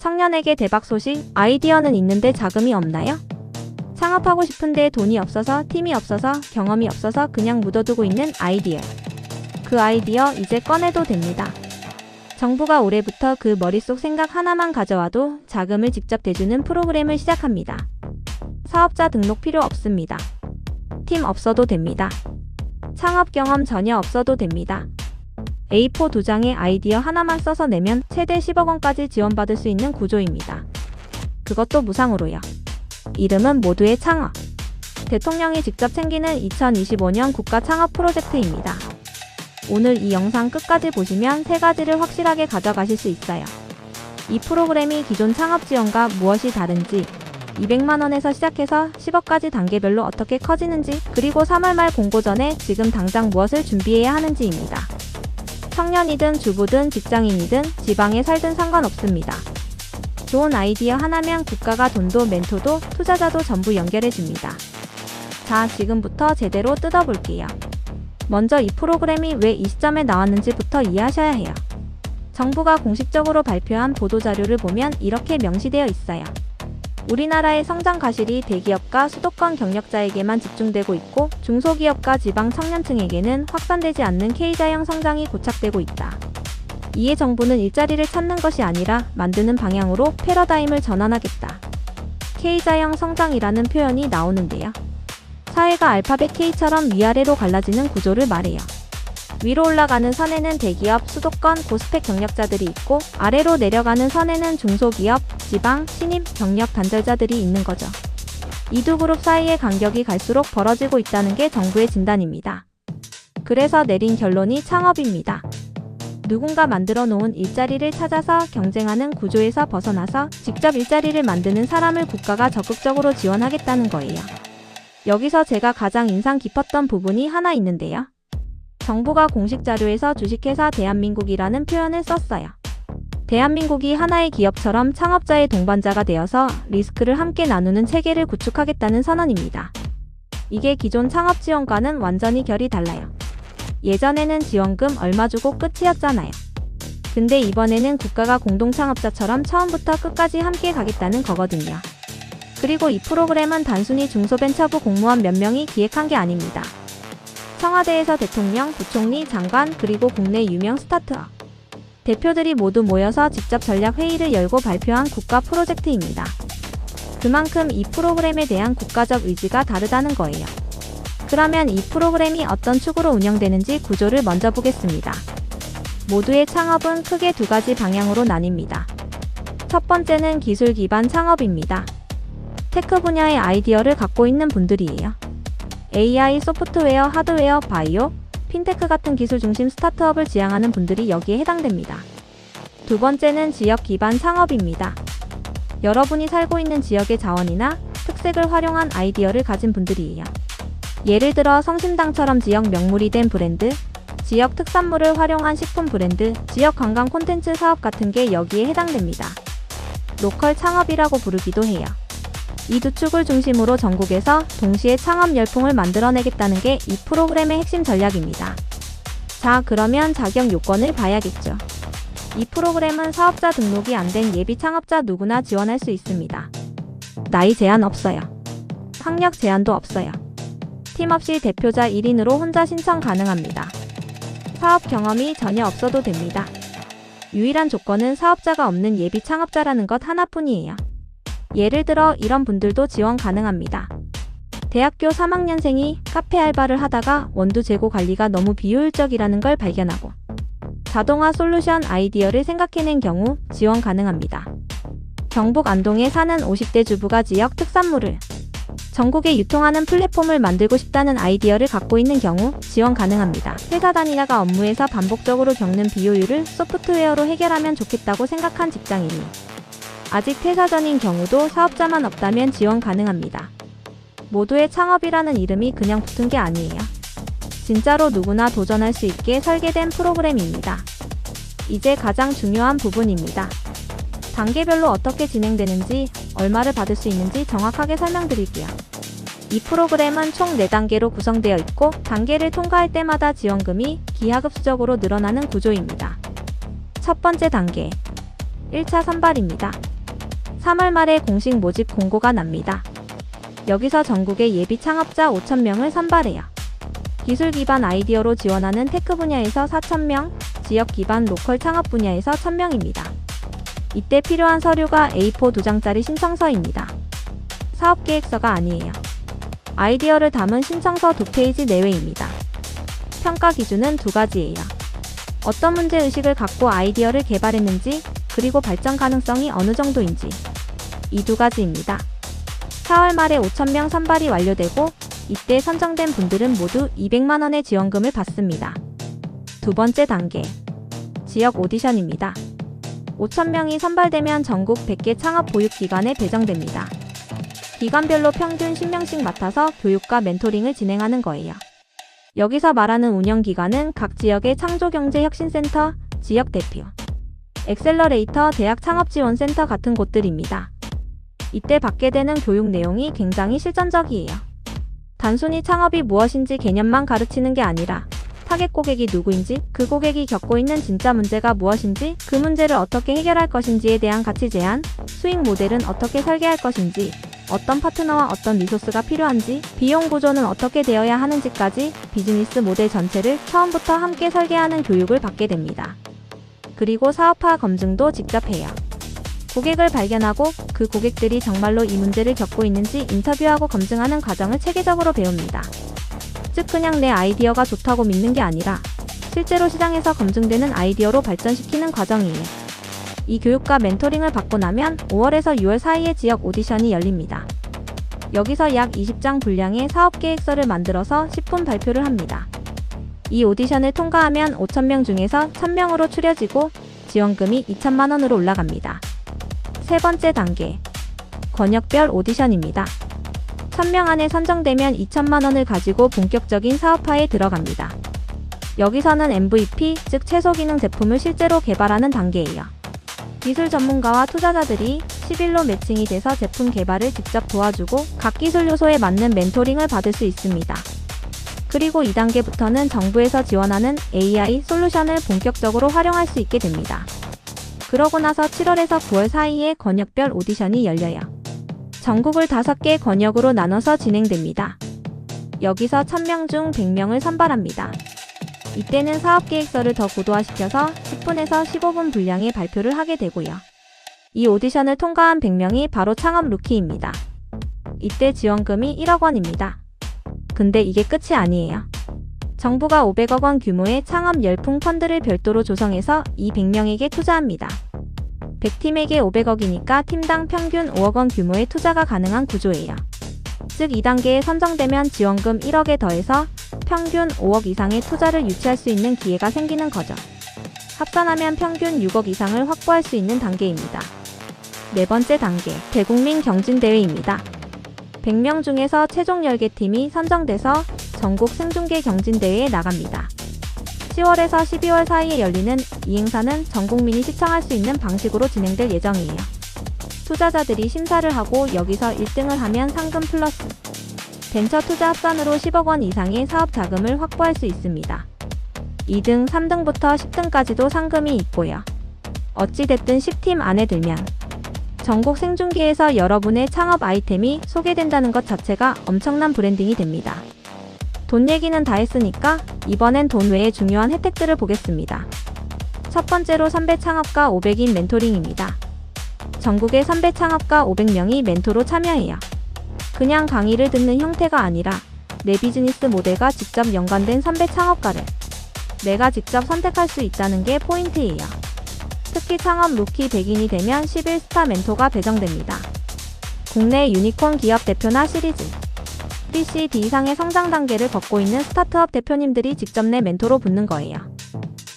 청년에게 대박 소식, 아이디어는 있는데 자금이 없나요? 창업하고 싶은데 돈이 없어서, 팀이 없어서, 경험이 없어서 그냥 묻어두고 있는 아이디어. 그 아이디어 이제 꺼내도 됩니다. 정부가 올해부터 그 머릿속 생각 하나만 가져와도 자금을 직접 대주는 프로그램을 시작합니다. 사업자 등록 필요 없습니다. 팀 없어도 됩니다. 창업 경험 전혀 없어도 됩니다. A4 2장의 아이디어 하나만 써서 내면 최대 10억 원까지 지원받을 수 있는 구조입니다. 그것도 무상으로요. 이름은 모두의 창업. 대통령이 직접 챙기는 2025년 국가 창업 프로젝트입니다. 오늘 이 영상 끝까지 보시면 세 가지를 확실하게 가져가실 수 있어요. 이 프로그램이 기존 창업 지원과 무엇이 다른지, 200만 원에서 시작해서 10억까지 단계별로 어떻게 커지는지, 그리고 3월 말 공고 전에 지금 당장 무엇을 준비해야 하는지입니다. 청년이든 주부든 직장인이든 지방에 살든 상관없습니다. 좋은 아이디어 하나면 국가가 돈도 멘토도 투자자도 전부 연결해줍니다. 자, 지금부터 제대로 뜯어볼게요. 먼저 이 프로그램이 왜 이 시점에 나왔는지부터 이해하셔야 해요. 정부가 공식적으로 발표한 보도자료를 보면 이렇게 명시되어 있어요. 우리나라의 성장 과실이 대기업과 수도권 경력자에게만 집중되고 있고 중소기업과 지방 청년층에게는 확산되지 않는 K자형 성장이 고착되고 있다. 이에 정부는 일자리를 찾는 것이 아니라 만드는 방향으로 패러다임을 전환하겠다. K자형 성장이라는 표현이 나오는데요. 사회가 알파벳 K처럼 위아래로 갈라지는 구조를 말해요. 위로 올라가는 선에는 대기업, 수도권, 고스펙 경력자들이 있고 아래로 내려가는 선에는 중소기업, 지방, 신입, 경력 단절자들이 있는 거죠. 이 두 그룹 사이의 간격이 갈수록 벌어지고 있다는 게 정부의 진단입니다. 그래서 내린 결론이 창업입니다. 누군가 만들어 놓은 일자리를 찾아서 경쟁하는 구조에서 벗어나서 직접 일자리를 만드는 사람을 국가가 적극적으로 지원하겠다는 거예요. 여기서 제가 가장 인상 깊었던 부분이 하나 있는데요. 정부가 공식 자료에서 주식회사 대한민국이라는 표현을 썼어요. 대한민국이 하나의 기업처럼 창업자의 동반자가 되어서 리스크를 함께 나누는 체계를 구축하겠다는 선언입니다. 이게 기존 창업 지원과는 완전히 결이 달라요. 예전에는 지원금 얼마 주고 끝이었잖아요. 근데 이번에는 국가가 공동창업자처럼 처음부터 끝까지 함께 가겠다는 거거든요. 그리고 이 프로그램은 단순히 중소벤처부 공무원 몇 명이 기획한 게 아닙니다. 청와대에서 대통령, 부총리, 장관, 그리고 국내 유명 스타트업 대표들이 모두 모여서 직접 전략 회의를 열고 발표한 국가 프로젝트입니다. 그만큼 이 프로그램에 대한 국가적 의지가 다르다는 거예요. 그러면 이 프로그램이 어떤 축으로 운영되는지 구조를 먼저 보겠습니다. 모두의 창업은 크게 두 가지 방향으로 나뉩니다. 첫 번째는 기술 기반 창업입니다. 테크 분야의 아이디어를 갖고 있는 분들이에요. AI, 소프트웨어, 하드웨어, 바이오, 핀테크 같은 기술 중심 스타트업을 지향하는 분들이 여기에 해당됩니다. 두 번째는 지역 기반 창업입니다. 여러분이 살고 있는 지역의 자원이나 특색을 활용한 아이디어를 가진 분들이에요. 예를 들어 성심당처럼 지역 명물이 된 브랜드, 지역 특산물을 활용한 식품 브랜드, 지역 관광 콘텐츠 사업 같은 게 여기에 해당됩니다. 로컬 창업이라고 부르기도 해요. 이 두 축을 중심으로 전국에서 동시에 창업 열풍을 만들어내겠다는 게 이 프로그램의 핵심 전략입니다. 자, 그러면 자격 요건을 봐야겠죠. 이 프로그램은 사업자 등록이 안 된 예비 창업자 누구나 지원할 수 있습니다. 나이 제한 없어요. 학력 제한도 없어요. 팀 없이 대표자 1인으로 혼자 신청 가능합니다. 사업 경험이 전혀 없어도 됩니다. 유일한 조건은 사업자가 없는 예비 창업자라는 것 하나뿐이에요. 예를 들어 이런 분들도 지원 가능합니다. 대학교 3학년생이 카페 알바를 하다가 원두 재고 관리가 너무 비효율적이라는 걸 발견하고 자동화 솔루션 아이디어를 생각해낸 경우 지원 가능합니다. 경북 안동에 사는 50대 주부가 지역 특산물을 전국에 유통하는 플랫폼을 만들고 싶다는 아이디어를 갖고 있는 경우 지원 가능합니다. 회사 다니다가 업무에서 반복적으로 겪는 비효율을 소프트웨어로 해결하면 좋겠다고 생각한 직장인이 아직 퇴사 전인 경우도 사업자만 없다면 지원 가능합니다. 모두의 창업이라는 이름이 그냥 붙은 게 아니에요. 진짜로 누구나 도전할 수 있게 설계된 프로그램입니다. 이제 가장 중요한 부분입니다. 단계별로 어떻게 진행되는지, 얼마를 받을 수 있는지 정확하게 설명드릴게요. 이 프로그램은 총 4단계로 구성되어 있고 단계를 통과할 때마다 지원금이 기하급수적으로 늘어나는 구조입니다. 첫 번째 단계, 1차 선발입니다. 3월 말에 공식 모집 공고가 납니다. 여기서 전국의 예비 창업자 5,000명을 선발해요. 기술 기반 아이디어로 지원하는 테크 분야에서 4,000명, 지역 기반 로컬 창업 분야에서 1,000명입니다. 이때 필요한 서류가 A4 2장짜리 신청서입니다. 사업계획서가 아니에요. 아이디어를 담은 신청서 2페이지 내외입니다. 평가 기준은 2가지예요. 어떤 문제의식을 갖고 아이디어를 개발했는지, 그리고 발전 가능성이 어느 정도인지. 이 2가지입니다. 4월 말에 5,000명 선발이 완료되고 이때 선정된 분들은 모두 200만원의 지원금을 받습니다. 두 번째 단계, 지역 오디션입니다. 5,000명이 선발되면 전국 100개 창업 보육기관에 배정됩니다. 기관별로 평균 10명씩 맡아서 교육과 멘토링을 진행하는 거예요. 여기서 말하는 운영기관은 각 지역의 창조경제혁신센터, 지역대표, 엑셀러레이터, 대학창업지원센터 같은 곳들입니다. 이때 받게 되는 교육 내용이 굉장히 실전적이에요. 단순히 창업이 무엇인지 개념만 가르치는 게 아니라 타겟 고객이 누구인지, 그 고객이 겪고 있는 진짜 문제가 무엇인지, 그 문제를 어떻게 해결할 것인지에 대한 가치 제안, 수익 모델은 어떻게 설계할 것인지, 어떤 파트너와 어떤 리소스가 필요한지, 비용 구조는 어떻게 되어야 하는지까지 비즈니스 모델 전체를 처음부터 함께 설계하는 교육을 받게 됩니다. 그리고 사업화 검증도 직접 해요. 고객을 발견하고 그 고객들이 정말로 이 문제를 겪고 있는지 인터뷰하고 검증하는 과정을 체계적으로 배웁니다. 즉 그냥 내 아이디어가 좋다고 믿는 게 아니라 실제로 시장에서 검증되는 아이디어로 발전시키는 과정이에요. 이 교육과 멘토링을 받고 나면 5월에서 6월 사이에 지역 오디션이 열립니다. 여기서 약 20장 분량의 사업계획서를 만들어서 10분 발표를 합니다. 이 오디션을 통과하면 5,000명 중에서 1,000명으로 추려지고 지원금이 2,000만원으로 올라갑니다. 세 번째 단계, 권역별 오디션입니다. 1,000명 안에 선정되면 2,000만원을 가지고 본격적인 사업화에 들어갑니다. 여기서는 MVP, 즉 최소 기능 제품을 실제로 개발하는 단계예요. 기술 전문가와 투자자들이 10일로 매칭이 돼서 제품 개발을 직접 도와주고 각 기술 요소에 맞는 멘토링을 받을 수 있습니다. 그리고 2단계부터는 정부에서 지원하는 AI 솔루션을 본격적으로 활용할 수 있게 됩니다. 그러고 나서 7월에서 9월 사이에 권역별 오디션이 열려요. 전국을 5개 권역으로 나눠서 진행됩니다. 여기서 1,000명 중 100명을 선발합니다. 이때는 사업계획서를 더 고도화시켜서 10분에서 15분 분량의 발표를 하게 되고요. 이 오디션을 통과한 100명이 바로 창업 루키입니다. 이때 지원금이 1억 원입니다. 근데 이게 끝이 아니에요. 정부가 500억 원 규모의 창업 열풍 펀드를 별도로 조성해서 이 100명에게 투자합니다. 100팀에게 500억이니까 팀당 평균 5억 원 규모의 투자가 가능한 구조예요. 즉 2단계에 선정되면 지원금 1억에 더해서 평균 5억 이상의 투자를 유치할 수 있는 기회가 생기는 거죠. 합산하면 평균 6억 이상을 확보할 수 있는 단계입니다. 네 번째 단계, 대국민 경진대회입니다. 100명 중에서 최종 10개 팀이 선정돼서 전국 생중계 경진대회에 나갑니다. 10월에서 12월 사이에 열리는 이 행사는 전 국민이 시청할 수 있는 방식으로 진행될 예정이에요. 투자자들이 심사를 하고 여기서 1등을 하면 상금 플러스 벤처 투자 합산으로 10억 원 이상의 사업 자금을 확보할 수 있습니다. 2등, 3등부터 10등까지도 상금이 있고요. 어찌됐든 10팀 안에 들면 전국 생중계에서 여러분의 창업 아이템이 소개된다는 것 자체가 엄청난 브랜딩이 됩니다. 돈 얘기는 다 했으니까 이번엔 돈 외에 중요한 혜택들을 보겠습니다. 첫 번째로 선배 창업가 500인 멘토링입니다. 전국의 선배 창업가 500명이 멘토로 참여해요. 그냥 강의를 듣는 형태가 아니라 내 비즈니스 모델과 직접 연관된 선배 창업가를 내가 직접 선택할 수 있다는 게 포인트예요. 특히 창업 루키 100인이 되면 10일 스타 멘토가 배정됩니다. 국내 유니콘 기업 대표나 시리즈 C, D 이상의 성장 단계를 걷고 있는 스타트업 대표님들이 직접 내 멘토로 붙는 거예요.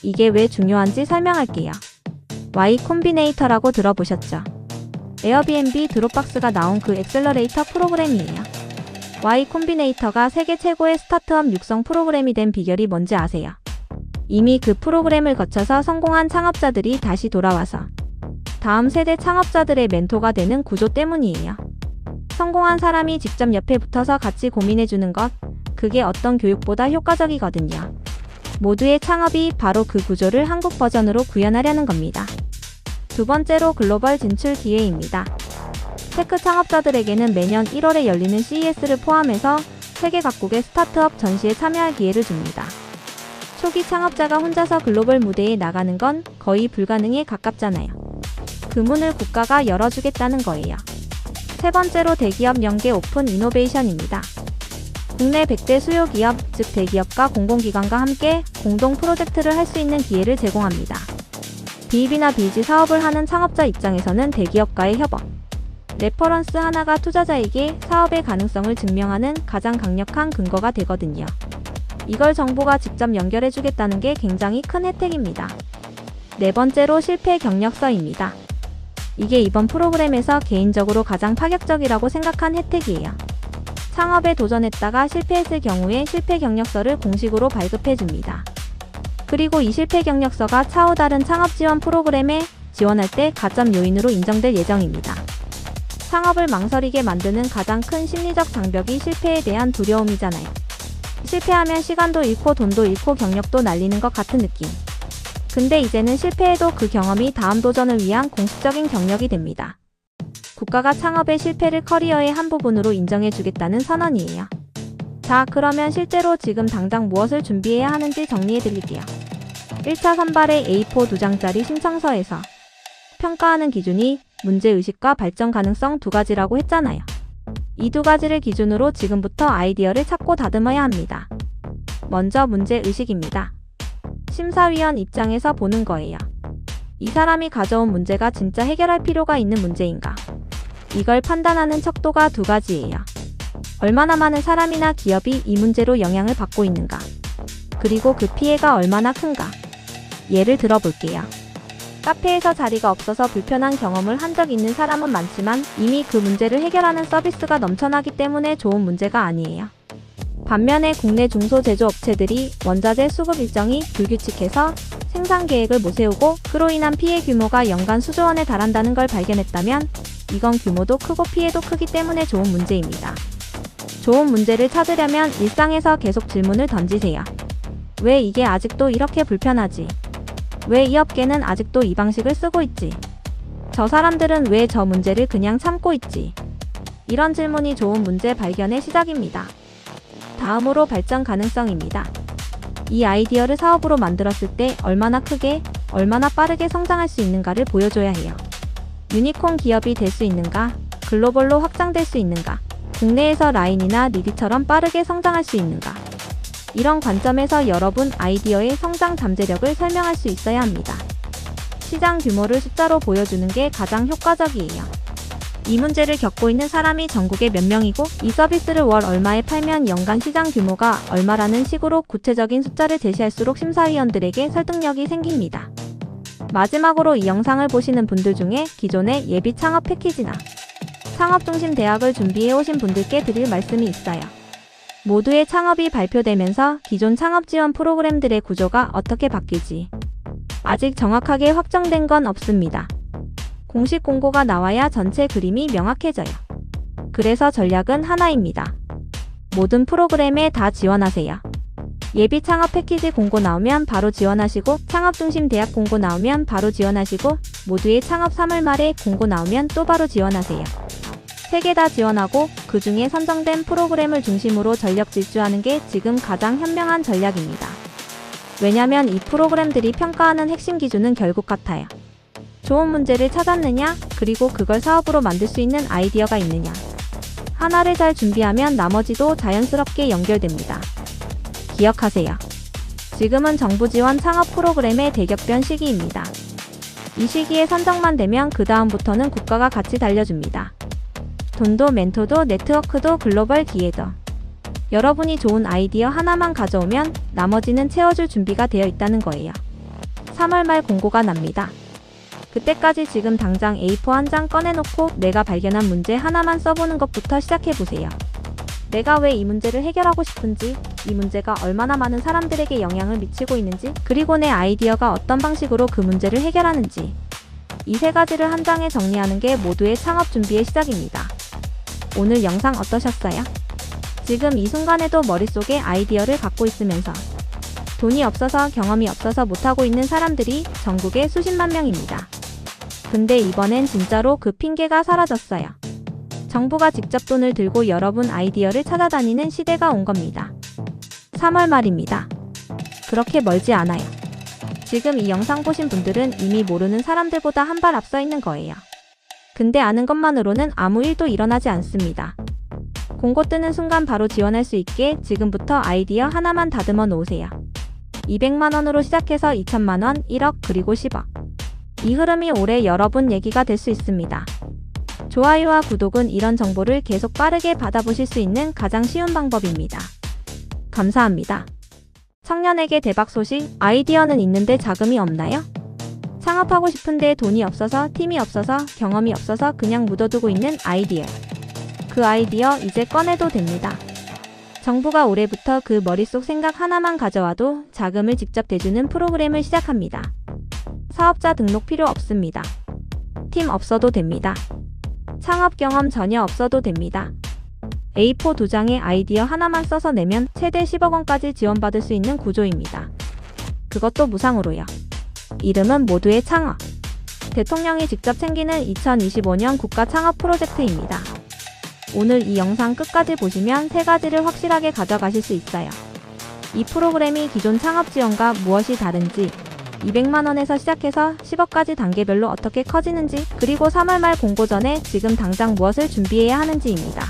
이게 왜 중요한지 설명할게요. Y 콤비네이터라고 들어보셨죠? 에어비앤비 드롭박스가 나온 그 엑셀러레이터 프로그램이에요. Y 콤비네이터가 세계 최고의 스타트업 육성 프로그램이 된 비결이 뭔지 아세요? 이미 그 프로그램을 거쳐서 성공한 창업자들이 다시 돌아와서 다음 세대 창업자들의 멘토가 되는 구조 때문이에요. 성공한 사람이 직접 옆에 붙어서 같이 고민해주는 것, 그게 어떤 교육보다 효과적이거든요. 모두의 창업이 바로 그 구조를 한국 버전으로 구현하려는 겁니다. 두 번째로 글로벌 진출 기회입니다. 테크 창업자들에게는 매년 1월에 열리는 CES를 포함해서 세계 각국의 스타트업 전시에 참여할 기회를 줍니다. 초기 창업자가 혼자서 글로벌 무대에 나가는 건 거의 불가능에 가깝잖아요. 그 문을 국가가 열어주겠다는 거예요. 세 번째로 대기업 연계 오픈 이노베이션입니다. 국내 100대 수요 기업, 즉 대기업과 공공기관과 함께 공동 프로젝트를 할 수 있는 기회를 제공합니다. 비입이나 비지 사업을 하는 창업자 입장에서는 대기업과의 협업, 레퍼런스 하나가 투자자에게 사업의 가능성을 증명하는 가장 강력한 근거가 되거든요. 이걸 정부가 직접 연결해주겠다는 게 굉장히 큰 혜택입니다. 네 번째로 실패 경력서입니다. 이게 이번 프로그램에서 개인적으로 가장 파격적이라고 생각한 혜택이에요. 창업에 도전했다가 실패했을 경우에 실패 경력서를 공식으로 발급해줍니다. 그리고 이 실패 경력서가 차후 다른 창업 지원 프로그램에 지원할 때 가점 요인으로 인정될 예정입니다. 창업을 망설이게 만드는 가장 큰 심리적 장벽이 실패에 대한 두려움이잖아요. 실패하면 시간도 잃고 돈도 잃고 경력도 날리는 것 같은 느낌. 근데 이제는 실패해도 그 경험이 다음 도전을 위한 공식적인 경력이 됩니다. 국가가 창업의 실패를 커리어의 한 부분으로 인정해주겠다는 선언이에요. 자, 그러면 실제로 지금 당장 무엇을 준비해야 하는지 정리해드릴게요. 1차 선발의 A4 2장짜리 신청서에서 평가하는 기준이 문제의식과 발전 가능성 두 가지라고 했잖아요. 이 두 가지를 기준으로 지금부터 아이디어를 찾고 다듬어야 합니다. 먼저 문제의식입니다. 심사위원 입장에서 보는 거예요. 이 사람이 가져온 문제가 진짜 해결할 필요가 있는 문제인가? 이걸 판단하는 척도가 두 가지예요. 얼마나 많은 사람이나 기업이 이 문제로 영향을 받고 있는가? 그리고 그 피해가 얼마나 큰가? 예를 들어볼게요. 카페에서 자리가 없어서 불편한 경험을 한 적 있는 사람은 많지만 이미 그 문제를 해결하는 서비스가 넘쳐나기 때문에 좋은 문제가 아니에요. 반면에 국내 중소제조업체들이 원자재 수급 일정이 불규칙해서 생산 계획을 못 세우고 그로 인한 피해 규모가 연간 수조 원에 달한다는 걸 발견했다면 이건 규모도 크고 피해도 크기 때문에 좋은 문제입니다. 좋은 문제를 찾으려면 일상에서 계속 질문을 던지세요. 왜 이게 아직도 이렇게 불편하지? 왜 이 업계는 아직도 이 방식을 쓰고 있지? 저 사람들은 왜 저 문제를 그냥 참고 있지? 이런 질문이 좋은 문제 발견의 시작입니다. 다음으로 발전 가능성입니다. 이 아이디어를 사업으로 만들었을 때 얼마나 크게, 얼마나 빠르게 성장할 수 있는가를 보여줘야 해요. 유니콘 기업이 될 수 있는가? 글로벌로 확장될 수 있는가? 국내에서 라인이나 리디처럼 빠르게 성장할 수 있는가? 이런 관점에서 여러분 아이디어의 성장 잠재력을 설명할 수 있어야 합니다. 시장 규모를 숫자로 보여주는 게 가장 효과적이에요. 이 문제를 겪고 있는 사람이 전국에 몇 명이고 이 서비스를 월 얼마에 팔면 연간 시장 규모가 얼마라는 식으로 구체적인 숫자를 제시할수록 심사위원들에게 설득력이 생깁니다. 마지막으로 이 영상을 보시는 분들 중에 기존의 예비 창업 패키지나 창업중심 대학을 준비해 오신 분들께 드릴 말씀이 있어요. 모두의 창업이 발표되면서 기존 창업 지원 프로그램들의 구조가 어떻게 바뀔지 아직 정확하게 확정된 건 없습니다. 공식 공고가 나와야 전체 그림이 명확해져요. 그래서 전략은 하나입니다. 모든 프로그램에 다 지원하세요. 예비 창업 패키지 공고 나오면 바로 지원하시고 창업중심 대학 공고 나오면 바로 지원하시고 모두의 창업 3월 말에 공고 나오면 또 바로 지원하세요. 3개 다 지원하고 그 중에 선정된 프로그램을 중심으로 전력 질주하는 게 지금 가장 현명한 전략입니다. 왜냐면 이 프로그램들이 평가하는 핵심 기준은 결국 같아요. 좋은 문제를 찾았느냐, 그리고 그걸 사업으로 만들 수 있는 아이디어가 있느냐. 하나를 잘 준비하면 나머지도 자연스럽게 연결됩니다. 기억하세요. 지금은 정부 지원 창업 프로그램의 대격변 시기입니다. 이 시기에 선정만 되면 그 다음부터는 국가가 같이 달려줍니다. 돈도 멘토도 네트워크도 글로벌 기회도. 여러분이 좋은 아이디어 하나만 가져오면 나머지는 채워줄 준비가 되어 있다는 거예요. 3월 말 공고가 납니다. 그때까지 지금 당장 A4 한 장 꺼내놓고 내가 발견한 문제 하나만 써보는 것부터 시작해보세요. 내가 왜 이 문제를 해결하고 싶은지, 이 문제가 얼마나 많은 사람들에게 영향을 미치고 있는지, 그리고 내 아이디어가 어떤 방식으로 그 문제를 해결하는지. 이 세 가지를 한 장에 정리하는 게 모두의 창업 준비의 시작입니다. 오늘 영상 어떠셨어요? 지금 이 순간에도 머릿속에 아이디어를 갖고 있으면서 돈이 없어서 경험이 없어서 못하고 있는 사람들이 전국에 수십만 명입니다. 근데 이번엔 진짜로 그 핑계가 사라졌어요. 정부가 직접 돈을 들고 여러분 아이디어를 찾아다니는 시대가 온 겁니다. 3월 말입니다. 그렇게 멀지 않아요. 지금 이 영상 보신 분들은 이미 모르는 사람들보다 한 발 앞서 있는 거예요. 근데 아는 것만으로는 아무 일도 일어나지 않습니다. 공고 뜨는 순간 바로 지원할 수 있게 지금부터 아이디어 하나만 다듬어 놓으세요. 200만원으로 시작해서 2천만원, 1억, 그리고 10억. 이 흐름이 올해 여러분 얘기가 될 수 있습니다. 좋아요와 구독은 이런 정보를 계속 빠르게 받아보실 수 있는 가장 쉬운 방법입니다. 감사합니다. 청년에게 대박 소식, 아이디어는 있는데 자금이 없나요? 창업하고 싶은데 돈이 없어서, 팀이 없어서, 경험이 없어서 그냥 묻어두고 있는 아이디어. 그 아이디어 이제 꺼내도 됩니다. 정부가 올해부터 그 머릿속 생각 하나만 가져와도 자금을 직접 대주는 프로그램을 시작합니다. 사업자 등록 필요 없습니다. 팀 없어도 됩니다. 창업 경험 전혀 없어도 됩니다. A4 2장에 아이디어 하나만 써서 내면 최대 10억 원까지 지원받을 수 있는 구조입니다. 그것도 무상으로요. 이름은 모두의 창업. 대통령이 직접 챙기는 2025년 국가 창업 프로젝트입니다. 오늘 이 영상 끝까지 보시면 세 가지를 확실하게 가져가실 수 있어요. 이 프로그램이 기존 창업 지원과 무엇이 다른지, 200만원에서 시작해서 10억까지 단계별로 어떻게 커지는지, 그리고 3월 말 공고 전에 지금 당장 무엇을 준비해야 하는지입니다.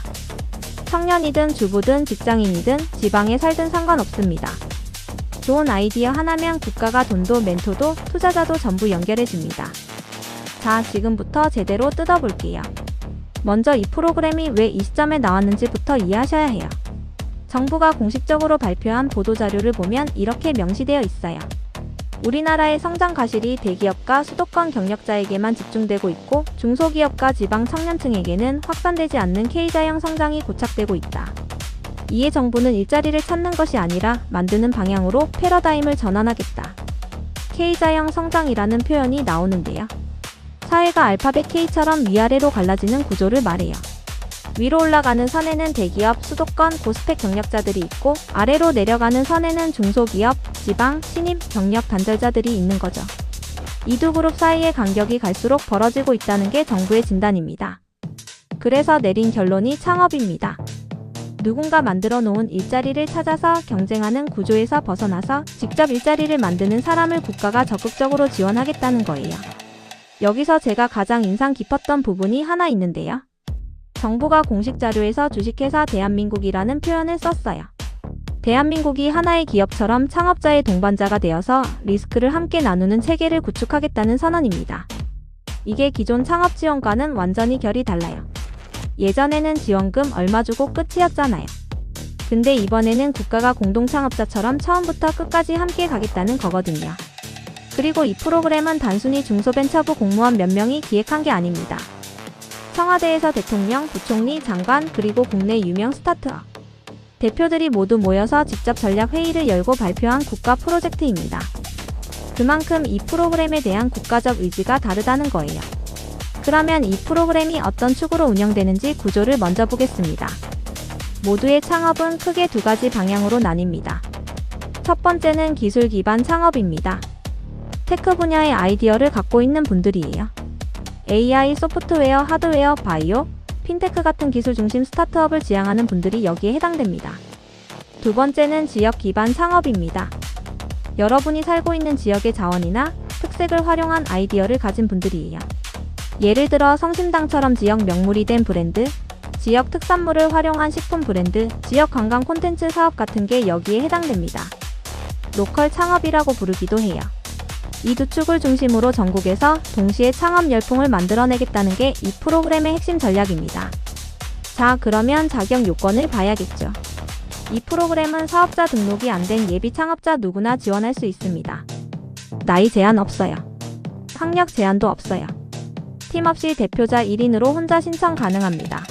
청년이든 주부든 직장인이든 지방에 살든 상관없습니다. 좋은 아이디어 하나면 국가가 돈도 멘토도 투자자도 전부 연결해줍니다. 자, 지금부터 제대로 뜯어볼게요. 먼저 이 프로그램이 왜 이 시점에 나왔는지부터 이해하셔야 해요. 정부가 공식적으로 발표한 보도자료를 보면 이렇게 명시되어 있어요. 우리나라의 성장 과실이 대기업과 수도권 경력자에게만 집중되고 있고 중소기업과 지방 청년층에게는 확산되지 않는 K자형 성장이 고착되고 있다. 이에 정부는 일자리를 찾는 것이 아니라 만드는 방향으로 패러다임을 전환하겠다. K자형 성장이라는 표현이 나오는데요. 사회가 알파벳 K처럼 위아래로 갈라지는 구조를 말해요. 위로 올라가는 선에는 대기업, 수도권, 고스펙 경력자들이 있고 아래로 내려가는 선에는 중소기업, 지방, 신입, 경력 단절자들이 있는 거죠. 이 두 그룹 사이의 간격이 갈수록 벌어지고 있다는 게 정부의 진단입니다. 그래서 내린 결론이 창업입니다. 누군가 만들어 놓은 일자리를 찾아서 경쟁하는 구조에서 벗어나서 직접 일자리를 만드는 사람을 국가가 적극적으로 지원하겠다는 거예요. 여기서 제가 가장 인상 깊었던 부분이 하나 있는데요. 정부가 공식 자료에서 주식회사 대한민국이라는 표현을 썼어요. 대한민국이 하나의 기업처럼 창업자의 동반자가 되어서 리스크를 함께 나누는 체계를 구축하겠다는 선언입니다. 이게 기존 창업 지원과는 완전히 결이 달라요. 예전에는 지원금 얼마 주고 끝이었잖아요. 근데 이번에는 국가가 공동창업자처럼 처음부터 끝까지 함께 가겠다는 거거든요. 그리고 이 프로그램은 단순히 중소벤처부 공무원 몇 명이 기획한 게 아닙니다. 청와대에서 대통령, 부총리, 장관, 그리고 국내 유명 스타트업 대표들이 모두 모여서 직접 전략 회의를 열고 발표한 국가 프로젝트입니다. 그만큼 이 프로그램에 대한 국가적 의지가 다르다는 거예요. 그러면 이 프로그램이 어떤 축으로 운영되는지 구조를 먼저 보겠습니다. 모두의 창업은 크게 두 가지 방향으로 나뉩니다. 첫 번째는 기술 기반 창업입니다. 테크 분야의 아이디어를 갖고 있는 분들이에요. AI, 소프트웨어, 하드웨어, 바이오, 핀테크 같은 기술 중심 스타트업을 지향하는 분들이 여기에 해당됩니다. 두 번째는 지역 기반 창업입니다. 여러분이 살고 있는 지역의 자원이나 특색을 활용한 아이디어를 가진 분들이에요. 예를 들어 성심당처럼 지역 명물이 된 브랜드, 지역 특산물을 활용한 식품 브랜드, 지역 관광 콘텐츠 사업 같은 게 여기에 해당됩니다. 로컬 창업이라고 부르기도 해요. 이 두 축을 중심으로 전국에서 동시에 창업 열풍을 만들어내겠다는 게 이 프로그램의 핵심 전략입니다. 자, 그러면 자격 요건을 봐야겠죠. 이 프로그램은 사업자 등록이 안 된 예비 창업자 누구나 지원할 수 있습니다. 나이 제한 없어요. 학력 제한도 없어요. 팀 없이 대표자 1인으로 혼자 신청 가능합니다.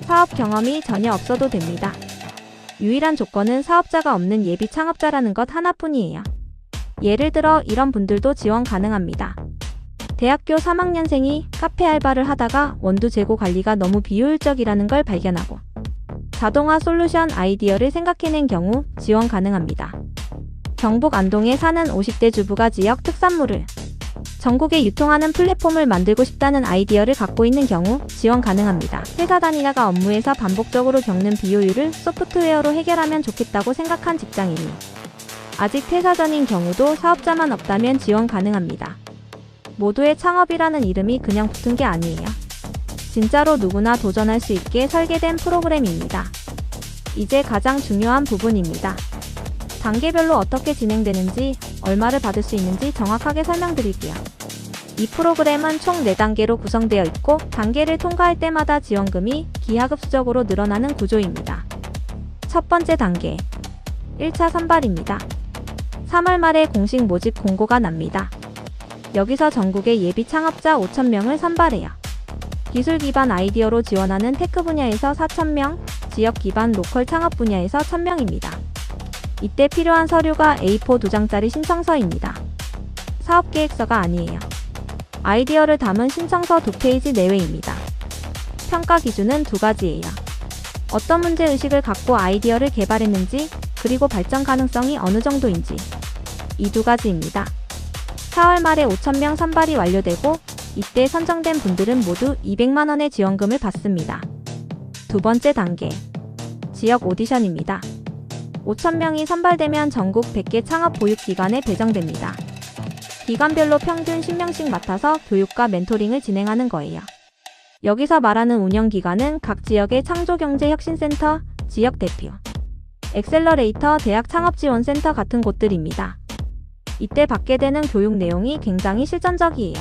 사업 경험이 전혀 없어도 됩니다. 유일한 조건은 사업자가 없는 예비 창업자라는 것 하나뿐이에요. 예를 들어 이런 분들도 지원 가능합니다. 대학교 3학년생이 카페 알바를 하다가 원두 재고 관리가 너무 비효율적이라는 걸 발견하고 자동화 솔루션 아이디어를 생각해낸 경우 지원 가능합니다. 경북 안동에 사는 50대 주부가 지역 특산물을 전국에 유통하는 플랫폼을 만들고 싶다는 아이디어를 갖고 있는 경우 지원 가능합니다. 회사 다니다가 업무에서 반복적으로 겪는 비효율을 소프트웨어로 해결하면 좋겠다고 생각한 직장인이 아직 퇴사 전인 경우도 사업자만 없다면 지원 가능합니다. 모두의 창업이라는 이름이 그냥 붙은 게 아니에요. 진짜로 누구나 도전할 수 있게 설계된 프로그램입니다. 이제 가장 중요한 부분입니다. 단계별로 어떻게 진행되는지, 얼마를 받을 수 있는지 정확하게 설명드릴게요. 이 프로그램은 총 4단계로 구성되어 있고 단계를 통과할 때마다 지원금이 기하급수적으로 늘어나는 구조입니다. 첫 번째 단계, 1차 선발입니다. 3월 말에 공식 모집 공고가 납니다. 여기서 전국의 예비 창업자 5,000명을 선발해요. 기술 기반 아이디어로 지원하는 테크 분야에서 4,000명, 지역 기반 로컬 창업 분야에서 1,000명입니다. 이때 필요한 서류가 A4 2장짜리 신청서입니다. 사업계획서가 아니에요. 아이디어를 담은 신청서 2페이지 내외입니다. 평가 기준은 2가지예요. 어떤 문제의식을 갖고 아이디어를 개발했는지, 그리고 발전 가능성이 어느 정도인지. 이 2가지입니다. 4월 말에 5,000명 선발이 완료되고 이때 선정된 분들은 모두 200만원의 지원금을 받습니다. 두 번째 단계, 지역 오디션입니다. 5,000명이 선발되면 전국 100개 창업 보육기관에 배정됩니다. 기관별로 평균 10명씩 맡아서 교육과 멘토링을 진행하는 거예요. 여기서 말하는 운영기관은 각 지역의 창조경제혁신센터, 지역대표, 엑셀러레이터, 대학창업지원센터 같은 곳들입니다. 이때 받게 되는 교육 내용이 굉장히 실전적이에요.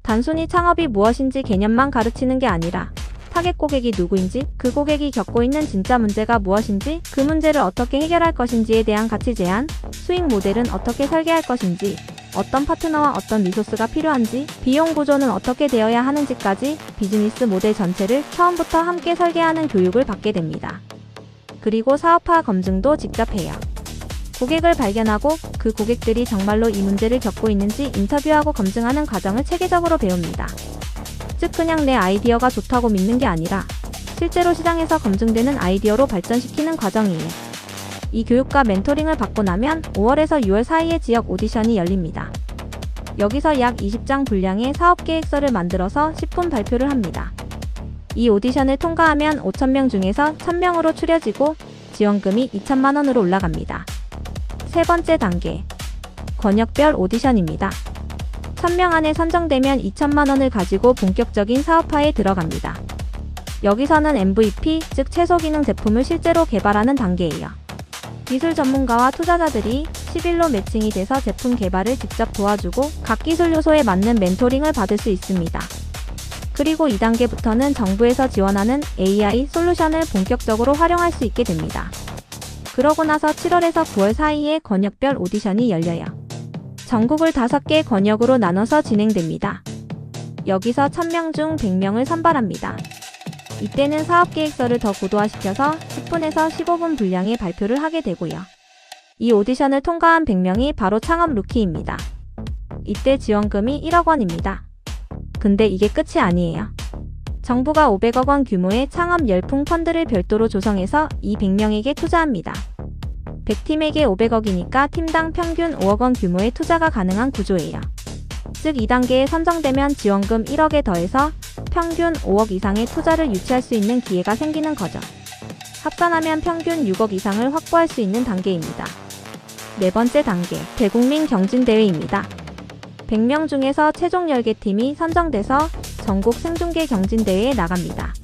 단순히 창업이 무엇인지 개념만 가르치는 게 아니라 타겟 고객이 누구인지, 그 고객이 겪고 있는 진짜 문제가 무엇인지, 그 문제를 어떻게 해결할 것인지에 대한 가치 제안, 수익 모델은 어떻게 설계할 것인지, 어떤 파트너와 어떤 리소스가 필요한지, 비용 구조는 어떻게 되어야 하는지까지 비즈니스 모델 전체를 처음부터 함께 설계하는 교육을 받게 됩니다. 그리고 사업화 검증도 직접 해요. 고객을 발견하고 그 고객들이 정말로 이 문제를 겪고 있는지 인터뷰하고 검증하는 과정을 체계적으로 배웁니다. 즉 그냥 내 아이디어가 좋다고 믿는 게 아니라 실제로 시장에서 검증되는 아이디어로 발전시키는 과정이에요. 이 교육과 멘토링을 받고 나면 5월에서 6월 사이에 지역 오디션이 열립니다. 여기서 약 20장 분량의 사업계획서를 만들어서 10분 발표를 합니다. 이 오디션을 통과하면 5,000명 중에서 1,000명으로 추려지고 지원금이 2,000만원으로 올라갑니다. 세 번째 단계, 권역별 오디션입니다. 1,000명 안에 선정되면 2,000만원을 가지고 본격적인 사업화에 들어갑니다. 여기서는 MVP, 즉 최소 기능 제품을 실제로 개발하는 단계예요. 기술 전문가와 투자자들이 10일로 매칭이 돼서 제품 개발을 직접 도와주고 각 기술 요소에 맞는 멘토링을 받을 수 있습니다. 그리고 2단계부터는 정부에서 지원하는 AI 솔루션을 본격적으로 활용할 수 있게 됩니다. 그러고 나서 7월에서 9월 사이에 권역별 오디션이 열려요. 전국을 5개 권역으로 나눠서 진행됩니다. 여기서 1,000명 중 100명을 선발합니다. 이때는 사업계획서를 더 고도화시켜서 10분에서 15분 분량의 발표를 하게 되고요. 이 오디션을 통과한 100명이 바로 창업 루키입니다. 이때 지원금이 1억 원입니다. 근데 이게 끝이 아니에요. 정부가 500억 원 규모의 창업 열풍 펀드를 별도로 조성해서 이 100명에게 투자합니다. 100팀에게 500억이니까 팀당 평균 5억 원 규모의 투자가 가능한 구조예요. 즉 2단계에 선정되면 지원금 1억에 더해서 평균 5억 이상의 투자를 유치할 수 있는 기회가 생기는 거죠. 합산하면 평균 6억 이상을 확보할 수 있는 단계입니다. 네 번째 단계, 대국민 경진대회입니다. 100명 중에서 최종 10개 팀이 선정돼서 전국 생중계 경진대회에 나갑니다.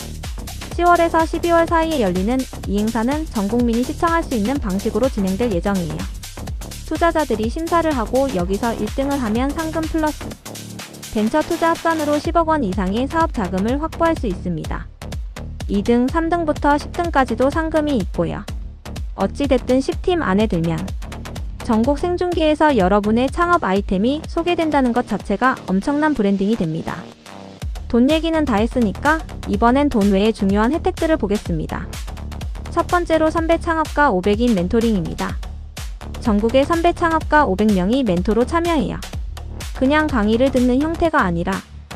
10월에서 12월 사이에 열리는 이 행사는 전 국민이 시청할 수 있는 방식으로 진행될 예정이에요. 투자자들이 심사를 하고 여기서 1등을 하면 상금 플러스 벤처 투자 합산으로 10억 원 이상의 사업 자금을 확보할 수 있습니다. 2등, 3등부터 10등까지도 상금이 있고요. 어찌됐든 10팀 안에 들면 전국 생중계에서 여러분의 창업 아이템이 소개된다는 것 자체가 엄청난 브랜딩이 됩니다. 돈 얘기는 다 했으니까 이번엔 돈 외에 중요한 혜택들을 보겠습니다. 첫 번째로 선배 창업가 500인 멘토링입니다. 전국의 선배 창업가 500명이 멘토로 참여해요. 그냥 강의를 듣는 형태가 아니라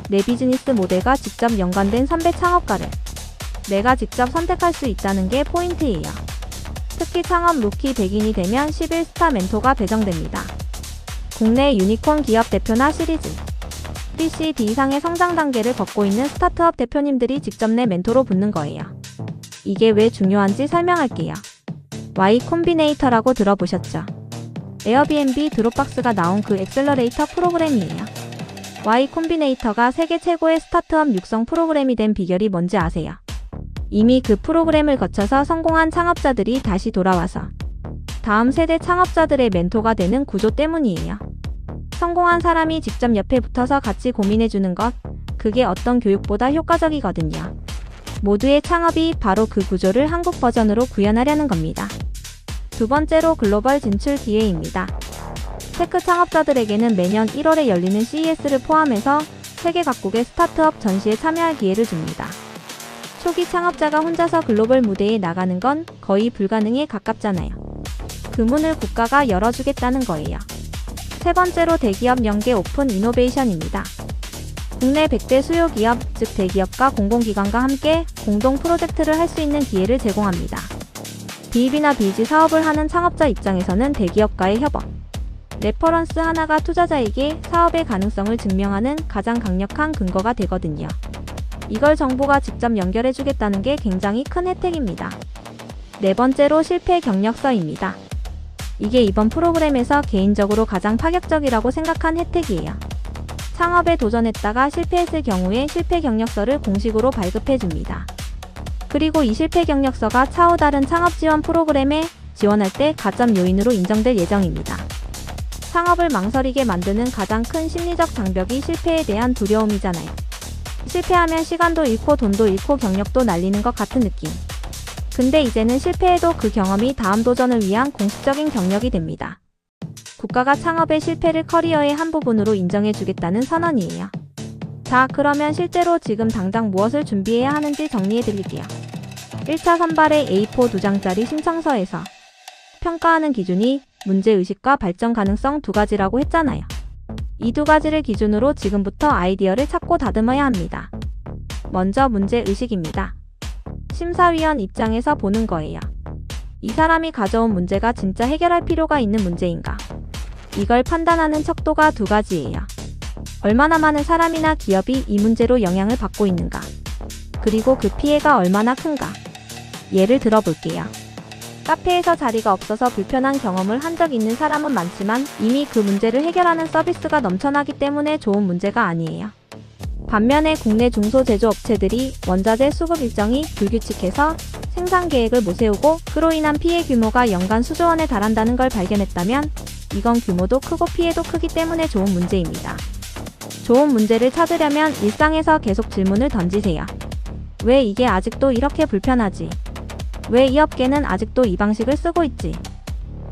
내 비즈니스 모델과 직접 연관된 선배 창업가를 내가 직접 선택할 수 있다는 게 포인트예요. 특히 창업 루키 100인이 되면 11스타 멘토가 배정됩니다. 국내 유니콘 기업 대표나 시리즈 B, C, D 이상의 성장 단계를 걷고 있는 스타트업 대표님들이 직접 내 멘토로 붙는 거예요. 이게 왜 중요한지 설명할게요. Y 콤비네이터라고 들어보셨죠? 에어비앤비 드롭박스가 나온 그 엑셀러레이터 프로그램이에요. Y 콤비네이터가 세계 최고의 스타트업 육성 프로그램이 된 비결이 뭔지 아세요? 이미 그 프로그램을 거쳐서 성공한 창업자들이 다시 돌아와서 다음 세대 창업자들의 멘토가 되는 구조 때문이에요. 성공한 사람이 직접 옆에 붙어서 같이 고민해주는 것, 그게 어떤 교육보다 효과적이거든요. 모두의 창업이 바로 그 구조를 한국 버전으로 구현하려는 겁니다. 두 번째로 글로벌 진출 기회입니다. 테크 창업자들에게는 매년 1월에 열리는 CES를 포함해서 세계 각국의 스타트업 전시에 참여할 기회를 줍니다. 초기 창업자가 혼자서 글로벌 무대에 나가는 건 거의 불가능에 가깝잖아요. 그 문을 국가가 열어주겠다는 거예요. 세 번째로 대기업 연계 오픈 이노베이션입니다. 국내 100대 수요 기업, 즉 대기업과 공공기관과 함께 공동 프로젝트를 할 수 있는 기회를 제공합니다. 비입이나 비지 사업을 하는 창업자 입장에서는 대기업과의 협업, 레퍼런스 하나가 투자자에게 사업의 가능성을 증명하는 가장 강력한 근거가 되거든요. 이걸 정부가 직접 연결해주겠다는 게 굉장히 큰 혜택입니다. 네 번째로 실패 경력서입니다. 이게 이번 프로그램에서 개인적으로 가장 파격적이라고 생각한 혜택이에요. 창업에 도전했다가 실패했을 경우에 실패 경력서를 공식으로 발급해줍니다. 그리고 이 실패 경력서가 차후 다른 창업 지원 프로그램에 지원할 때 가점 요인으로 인정될 예정입니다. 창업을 망설이게 만드는 가장 큰 심리적 장벽이 실패에 대한 두려움이잖아요. 실패하면 시간도 잃고 돈도 잃고 경력도 날리는 것 같은 느낌. 근데 이제는 실패해도 그 경험이 다음 도전을 위한 공식적인 경력이 됩니다. 국가가 창업의 실패를 커리어의 한 부분으로 인정해주겠다는 선언이에요. 자, 그러면 실제로 지금 당장 무엇을 준비해야 하는지 정리해드릴게요. 1차 선발의 A4 2장짜리 신청서에서 평가하는 기준이 문제의식과 발전 가능성 두 가지라고 했잖아요. 이 두 가지를 기준으로 지금부터 아이디어를 찾고 다듬어야 합니다. 먼저 문제의식입니다. 심사위원 입장에서 보는 거예요. 이 사람이 가져온 문제가 진짜 해결할 필요가 있는 문제인가? 이걸 판단하는 척도가 두 가지예요. 얼마나 많은 사람이나 기업이 이 문제로 영향을 받고 있는가? 그리고 그 피해가 얼마나 큰가? 예를 들어 볼게요. 카페에서 자리가 없어서 불편한 경험을 한 적 있는 사람은 많지만 이미 그 문제를 해결하는 서비스가 넘쳐나기 때문에 좋은 문제가 아니에요. 반면에 국내 중소제조업체들이 원자재 수급 일정이 불규칙해서 생산 계획을 못 세우고 그로 인한 피해 규모가 연간 수조 원에 달한다는 걸 발견했다면 이건 규모도 크고 피해도 크기 때문에 좋은 문제입니다. 좋은 문제를 찾으려면 일상에서 계속 질문을 던지세요. 왜 이게 아직도 이렇게 불편하지? 왜 이 업계는 아직도 이 방식을 쓰고 있지?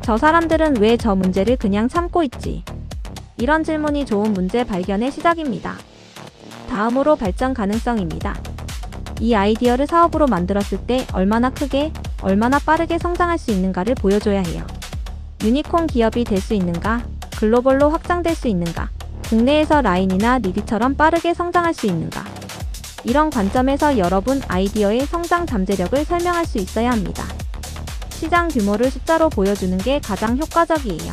저 사람들은 왜 저 문제를 그냥 참고 있지? 이런 질문이 좋은 문제 발견의 시작입니다. 다음으로 발전 가능성입니다. 이 아이디어를 사업으로 만들었을 때 얼마나 크게, 얼마나 빠르게 성장할 수 있는가를 보여줘야 해요. 유니콘 기업이 될 수 있는가? 글로벌로 확장될 수 있는가? 국내에서 라인이나 리디처럼 빠르게 성장할 수 있는가? 이런 관점에서 여러분 아이디어의 성장 잠재력을 설명할 수 있어야 합니다. 시장 규모를 숫자로 보여주는 게 가장 효과적이에요.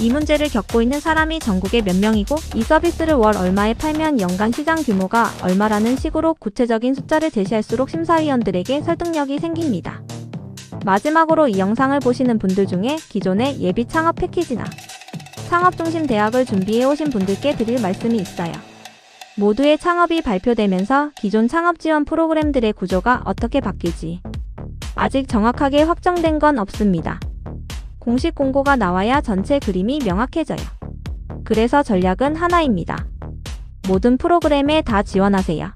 이 문제를 겪고 있는 사람이 전국에 몇 명이고 이 서비스를 월 얼마에 팔면 연간 시장 규모가 얼마라는 식으로 구체적인 숫자를 제시할수록 심사위원들에게 설득력이 생깁니다. 마지막으로 이 영상을 보시는 분들 중에 기존의 예비 창업 패키지나 창업중심 대학을 준비해 오신 분들께 드릴 말씀이 있어요. 모두의 창업이 발표되면서 기존 창업 지원 프로그램들의 구조가 어떻게 바뀔지 아직 정확하게 확정된 건 없습니다. 공식 공고가 나와야 전체 그림이 명확해져요. 그래서 전략은 하나입니다. 모든 프로그램에 다 지원하세요.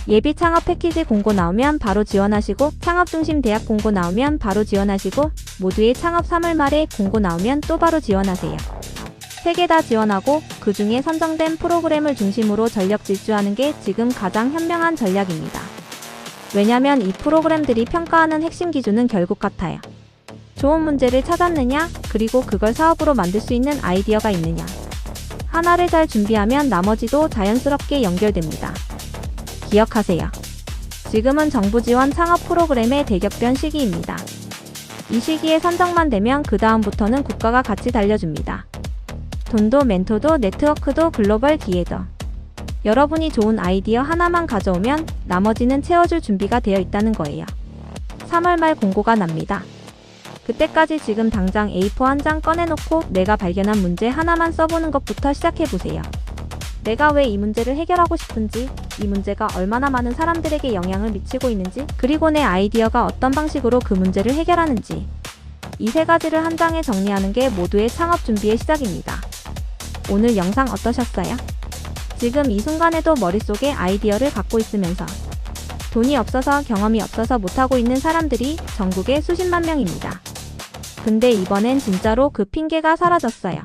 예비 창업 패키지 공고 나오면 바로 지원하시고 창업중심 대학 공고 나오면 바로 지원하시고 모두의 창업 3월 말에 공고 나오면 또 바로 지원하세요. 3개 다 지원하고 그 중에 선정된 프로그램을 중심으로 전력 질주하는 게 지금 가장 현명한 전략입니다. 왜냐면 이 프로그램들이 평가하는 핵심 기준은 결국 같아요. 좋은 문제를 찾았느냐, 그리고 그걸 사업으로 만들 수 있는 아이디어가 있느냐. 하나를 잘 준비하면 나머지도 자연스럽게 연결됩니다. 기억하세요. 지금은 정부 지원 창업 프로그램의 대격변 시기입니다. 이 시기에 선정만 되면 그 다음부터는 국가가 같이 달려줍니다. 돈도 멘토도 네트워크도 글로벌 기회도. 여러분이 좋은 아이디어 하나만 가져오면 나머지는 채워줄 준비가 되어 있다는 거예요. 3월 말 공고가 납니다. 그때까지 지금 당장 A4 한 장 꺼내놓고 내가 발견한 문제 하나만 써보는 것부터 시작해보세요. 내가 왜 이 문제를 해결하고 싶은지, 이 문제가 얼마나 많은 사람들에게 영향을 미치고 있는지, 그리고 내 아이디어가 어떤 방식으로 그 문제를 해결하는지. 이 세 가지를 한 장에 정리하는 게 모두의 창업 준비의 시작입니다. 오늘 영상 어떠셨어요? 지금 이 순간에도 머릿속에 아이디어를 갖고 있으면서 돈이 없어서 경험이 없어서 못하고 있는 사람들이 전국에 수십만 명입니다. 근데 이번엔 진짜로 그 핑계가 사라졌어요.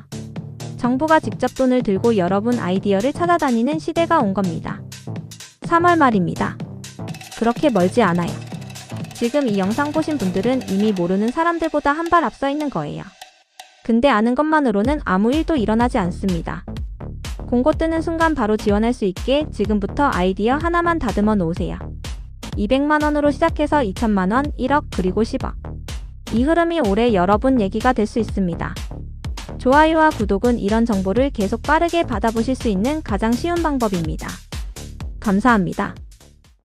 정부가 직접 돈을 들고 여러분 아이디어를 찾아다니는 시대가 온 겁니다. 3월 말입니다. 그렇게 멀지 않아요. 지금 이 영상 보신 분들은 이미 모르는 사람들보다 한 발 앞서 있는 거예요. 근데 아는 것만으로는 아무 일도 일어나지 않습니다. 공고 뜨는 순간 바로 지원할 수 있게 지금부터 아이디어 하나만 다듬어 놓으세요. 200만 원으로 시작해서 2천만 원, 1억, 그리고 10억. 이 흐름이 올해 여러분 얘기가 될 수 있습니다. 좋아요와 구독은 이런 정보를 계속 빠르게 받아보실 수 있는 가장 쉬운 방법입니다. 감사합니다.